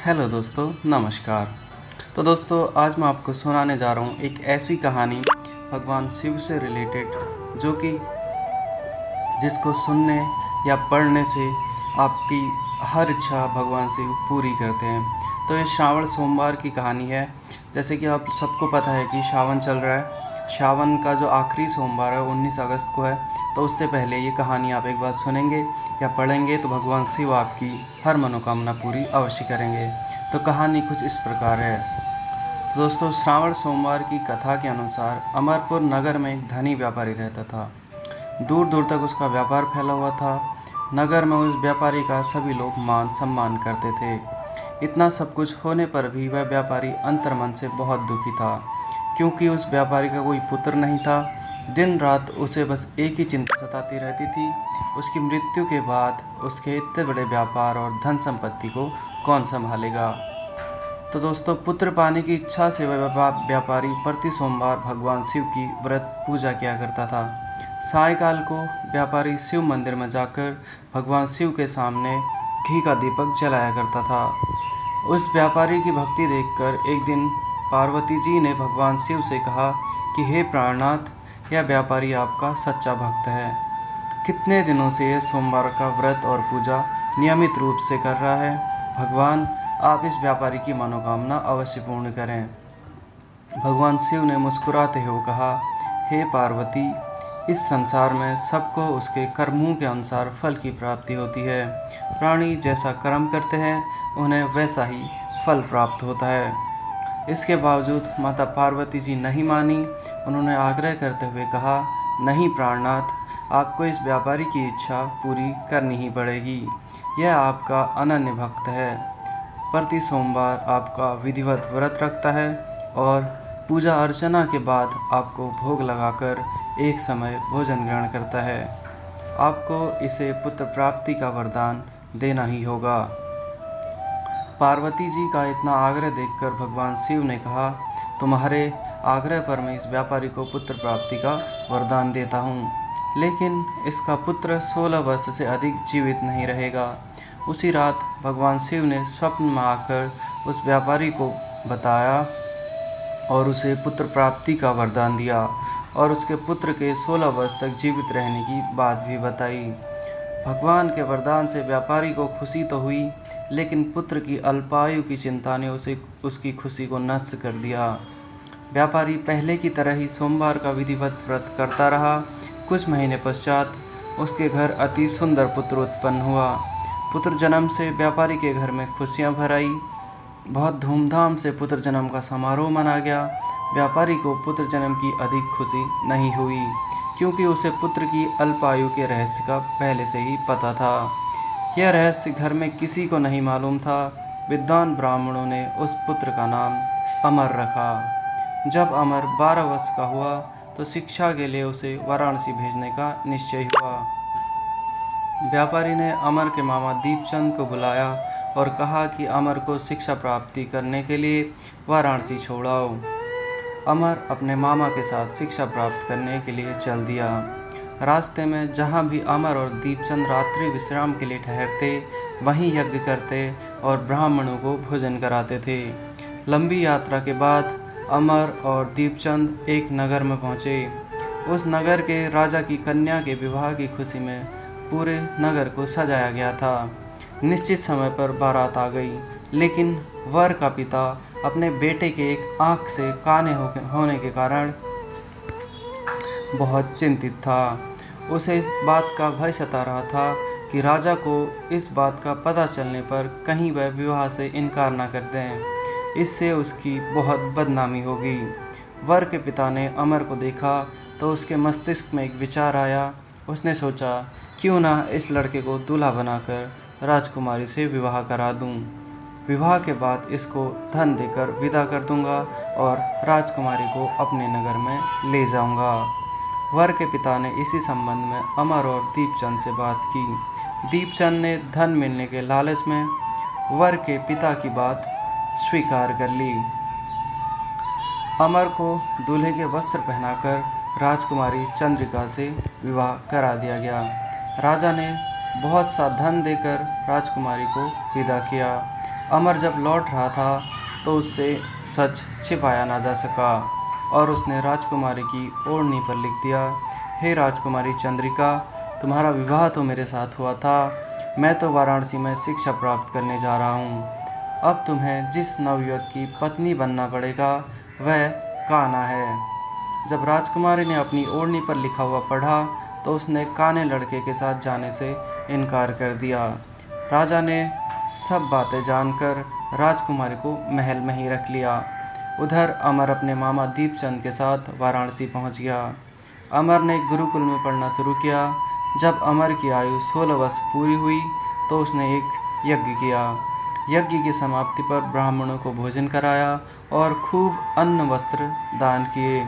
Hello दोस्तों, नमस्कार। तो दोस्तों, आज मैं आपको सुनाने जा रहा हूँ एक ऐसी कहानी भगवान शिव से रिलेटेड, जो कि जिसको सुनने या पढ़ने से आपकी हर इच्छा भगवान शिव पूरी करते हैं। तो ये श्रावण सोमवार की कहानी है। जैसे कि आप सबको पता है कि सावन चल रहा है। सावन का जो आखिरी सोमवार है 19 अगस्त को है। तो उससे पहले ये कहानी आप एक बार सुनेंगे या पढ़ेंगे तो भगवान शिव आपकी हर मनोकामना पूरी अवश्य करेंगे। तो कहानी कुछ इस प्रकार है। तो दोस्तों, श्रावण सोमवार की कथा के अनुसार अमरपुर नगर में एक धनी व्यापारी रहता था। दूर दूर तक उसका व्यापार फैला हुआ था। नगर में उस व्यापारी का सभी लोग मान सम्मान करते थे। इतना सब कुछ होने पर भी वह व्यापारी अंतर्मन से बहुत दुखी था, क्योंकि उस व्यापारी का कोई पुत्र नहीं था। दिन रात उसे बस एक ही चिंता सताती रहती थी, उसकी मृत्यु के बाद उसके इतने बड़े व्यापार और धन संपत्ति को कौन संभालेगा। तो दोस्तों, पुत्र पाने की इच्छा से वह व्यापारी प्रति सोमवार भगवान शिव की व्रत पूजा किया करता था। सायंकाल को व्यापारी शिव मंदिर में जाकर भगवान शिव के सामने घी का दीपक जलाया करता था। उस व्यापारी की भक्ति देखकर एक दिन पार्वती जी ने भगवान शिव से कहा कि हे प्राणनाथ, यह व्यापारी आपका सच्चा भक्त है। कितने दिनों से यह सोमवार का व्रत और पूजा नियमित रूप से कर रहा है। भगवान, आप इस व्यापारी की मनोकामना अवश्य पूर्ण करें। भगवान शिव ने मुस्कुराते हुए कहा, हे पार्वती, इस संसार में सबको उसके कर्मों के अनुसार फल की प्राप्ति होती है। प्राणी जैसा कर्म करते हैं उन्हें वैसा ही फल प्राप्त होता है। इसके बावजूद माता पार्वती जी नहीं मानी। उन्होंने आग्रह करते हुए कहा, नहीं प्राणनाथ, आपको इस व्यापारी की इच्छा पूरी करनी ही पड़ेगी। यह आपका अनन्य भक्त है। प्रति सोमवार आपका विधिवत व्रत रखता है और पूजा अर्चना के बाद आपको भोग लगाकर एक समय भोजन ग्रहण करता है। आपको इसे पुत्र प्राप्ति का वरदान देना ही होगा। पार्वती जी का इतना आग्रह देखकर भगवान शिव ने कहा, तुम्हारे आग्रह पर मैं इस व्यापारी को पुत्र प्राप्ति का वरदान देता हूँ, लेकिन इसका पुत्र 16 वर्ष से अधिक जीवित नहीं रहेगा। उसी रात भगवान शिव ने स्वप्न में आकर उस व्यापारी को बताया और उसे पुत्र प्राप्ति का वरदान दिया और उसके पुत्र के 16 वर्ष तक जीवित रहने की बात भी बताई। भगवान के वरदान से व्यापारी को खुशी तो हुई, लेकिन पुत्र की अल्पायु की चिंता ने उसकी खुशी को नष्ट कर दिया। व्यापारी पहले की तरह ही सोमवार का विधिवत व्रत करता रहा। कुछ महीने पश्चात उसके घर अति सुंदर पुत्र उत्पन्न हुआ। पुत्र जन्म से व्यापारी के घर में खुशियां भर आई। बहुत धूमधाम से पुत्र जन्म का समारोह मनाया गया। व्यापारी को पुत्र जन्म की अधिक खुशी नहीं हुई, क्योंकि उसे पुत्र की अल्पायु के रहस्य का पहले से ही पता था। यह रहस्य घर में किसी को नहीं मालूम था। विद्वान ब्राह्मणों ने उस पुत्र का नाम अमर रखा। जब अमर 12 वर्ष का हुआ तो शिक्षा के लिए उसे वाराणसी भेजने का निश्चय हुआ। व्यापारी ने अमर के मामा दीपचंद को बुलाया और कहा कि अमर को शिक्षा प्राप्ति करने के लिए वाराणसी छोड़ाओ। अमर अपने मामा के साथ शिक्षा प्राप्त करने के लिए चल दिया। रास्ते में जहाँ भी अमर और दीपचंद रात्रि विश्राम के लिए ठहरते, वहीं यज्ञ करते और ब्राह्मणों को भोजन कराते थे। लंबी यात्रा के बाद अमर और दीपचंद एक नगर में पहुँचे। उस नगर के राजा की कन्या के विवाह की खुशी में पूरे नगर को सजाया गया था। निश्चित समय पर बारात आ गई, लेकिन वर का पिता अपने बेटे के एक आंख से काने होने के कारण बहुत चिंतित था। उसे इस बात का भय सता रहा था कि राजा को इस बात का पता चलने पर कहीं वह विवाह से इनकार न कर दें। इससे उसकी बहुत बदनामी होगी। वर के पिता ने अमर को देखा तो उसके मस्तिष्क में एक विचार आया। उसने सोचा, क्यों ना इस लड़के को दूल्हा बनाकर राजकुमारी से विवाह करा दूं। विवाह के बाद इसको धन देकर विदा कर दूंगा और राजकुमारी को अपने नगर में ले जाऊंगा। वर के पिता ने इसी संबंध में अमर और दीपचंद से बात की। दीपचंद ने धन मिलने के लालच में वर के पिता की बात स्वीकार कर ली। अमर को दूल्हे के वस्त्र पहनाकर राजकुमारी चंद्रिका से विवाह करा दिया गया। राजा ने बहुत सा धन देकर राजकुमारी को विदा किया। अमर जब लौट रहा था तो उससे सच छिपाया ना जा सका और उसने राजकुमारी की ओढ़नी पर लिख दिया, हे राजकुमारी चंद्रिका, तुम्हारा विवाह तो मेरे साथ हुआ था, मैं तो वाराणसी में शिक्षा प्राप्त करने जा रहा हूँ। अब तुम्हें जिस नवयुवक की पत्नी बनना पड़ेगा वह कान्हा है। जब राजकुमारी ने अपनी ओढ़नी पर लिखा हुआ पढ़ा तो उसने काने लड़के के साथ जाने से इनकार कर दिया। राजा ने सब बातें जानकर राजकुमारी को महल में ही रख लिया। उधर अमर अपने मामा दीपचंद के साथ वाराणसी पहुंच गया। अमर ने गुरुकुल में पढ़ना शुरू किया। जब अमर की आयु 16 वर्ष पूरी हुई तो उसने एक यज्ञ किया। यज्ञ की समाप्ति पर ब्राह्मणों को भोजन कराया और खूब अन्न वस्त्र दान किए।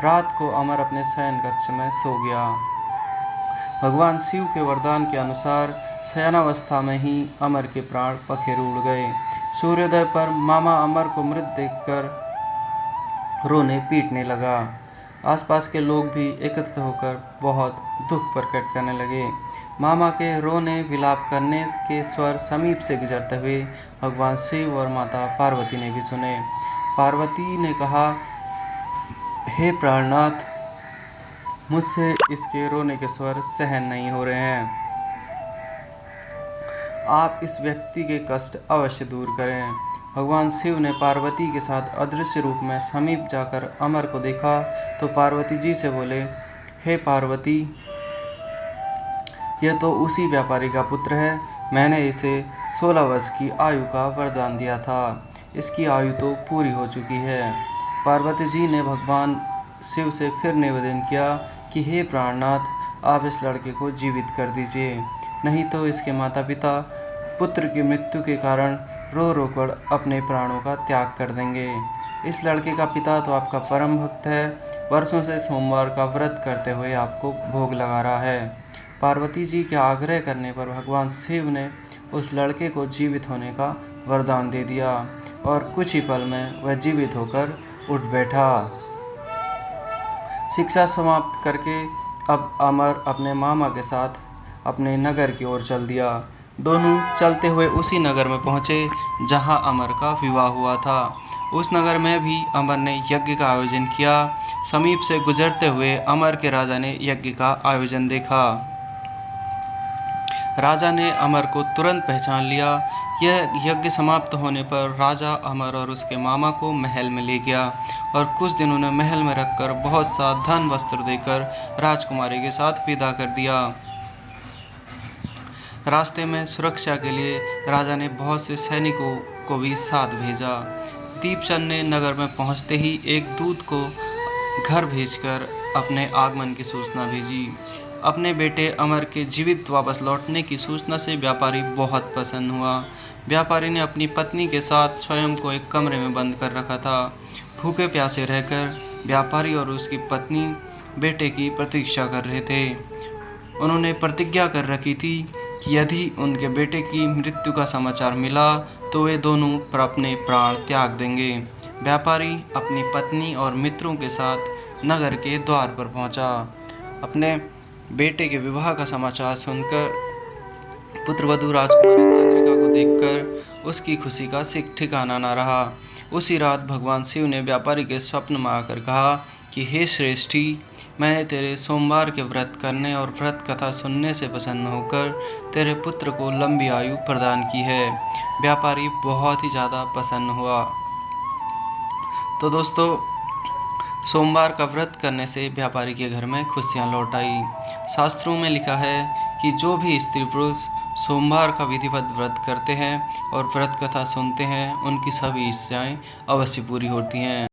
रात को अमर अपने शयन कक्ष में सो गया। भगवान शिव के वरदान के अनुसार शयनावस्था में ही अमर के प्राण पखेरु उड़ गए। सूर्योदय पर मामा अमर को मृत देखकर रोने पीटने लगा। आसपास के लोग भी एकत्र होकर बहुत दुख प्रकट करने लगे। मामा के रोने विलाप करने के स्वर समीप से गुजरते हुए भगवान शिव और माता पार्वती ने भी सुने। पार्वती ने कहा, हे प्राणनाथ, मुझसे इसके रोने के स्वर सहन नहीं हो रहे हैं। आप इस व्यक्ति के कष्ट अवश्य दूर करें। भगवान शिव ने पार्वती के साथ अदृश्य रूप में समीप जाकर अमर को देखा तो पार्वती जी से बोले, हे पार्वती, यह तो उसी व्यापारी का पुत्र है। मैंने इसे 16 वर्ष की आयु का वरदान दिया था। इसकी आयु तो पूरी हो चुकी है। पार्वती जी ने भगवान शिव से फिर निवेदन किया कि हे प्राणनाथ, आप इस लड़के को जीवित कर दीजिए, नहीं तो इसके माता पिता पुत्र की मृत्यु के कारण रो रो कर अपने प्राणों का त्याग कर देंगे। इस लड़के का पिता तो आपका परम भक्त है, वर्षों से सोमवार का व्रत करते हुए आपको भोग लगा रहा है। पार्वती जी के आग्रह करने पर भगवान शिव ने उस लड़के को जीवित होने का वरदान दे दिया और कुछ ही पल में वह जीवित होकर उठ बैठा। शिक्षा समाप्त करके अब अमर अपने मामा के साथ अपने नगर की ओर चल दिया। दोनों चलते हुए उसी नगर में पहुँचे जहाँ अमर का विवाह हुआ था। उस नगर में भी अमर ने यज्ञ का आयोजन किया। समीप से गुजरते हुए अमर के राजा ने यज्ञ का आयोजन देखा। राजा ने अमर को तुरंत पहचान लिया। यह यज्ञ समाप्त होने पर राजा अमर और उसके मामा को महल में ले गया और कुछ दिन उन्हें महल में रखकर बहुत सा धन वस्त्र देकर राजकुमारी के साथ विदा कर दिया। रास्ते में सुरक्षा के लिए राजा ने बहुत से सैनिकों को भी साथ भेजा। दीपचंद ने नगर में पहुंचते ही एक दूत को घर भेजकर अपने आगमन की सूचना भेजी। अपने बेटे अमर के जीवित वापस लौटने की सूचना से व्यापारी बहुत प्रसन्न हुआ। व्यापारी ने अपनी पत्नी के साथ स्वयं को एक कमरे में बंद कर रखा था। भूखे प्यासे रहकर व्यापारी और उसकी पत्नी बेटे की प्रतीक्षा कर रहे थे। उन्होंने प्रतिज्ञा कर रखी थी कि यदि उनके बेटे की मृत्यु का समाचार मिला तो वे दोनों पर अपने प्राण त्याग देंगे। व्यापारी अपनी पत्नी और मित्रों के साथ नगर के द्वार पर पहुंचा। अपने बेटे के विवाह का समाचार सुनकर पुत्रवधू राजकुमारी चंद्रिका को देखकर उसकी खुशी का ठिकाना न रहा। उसी रात भगवान शिव ने व्यापारी के स्वप्न में आकर कहा कि हे श्रेष्ठी, मैंने तेरे सोमवार के व्रत करने और व्रत कथा सुनने से प्रसन्न होकर तेरे पुत्र को लंबी आयु प्रदान की है। व्यापारी बहुत ही ज़्यादा प्रसन्न हुआ। तो दोस्तों, सोमवार का व्रत करने से व्यापारी के घर में खुशियाँ लौट आई। शास्त्रों में लिखा है कि जो भी स्त्री पुरुष सोमवार का विधिवत व्रत करते हैं और व्रत कथा सुनते हैं, उनकी सभी इच्छाएं अवश्य पूरी होती हैं।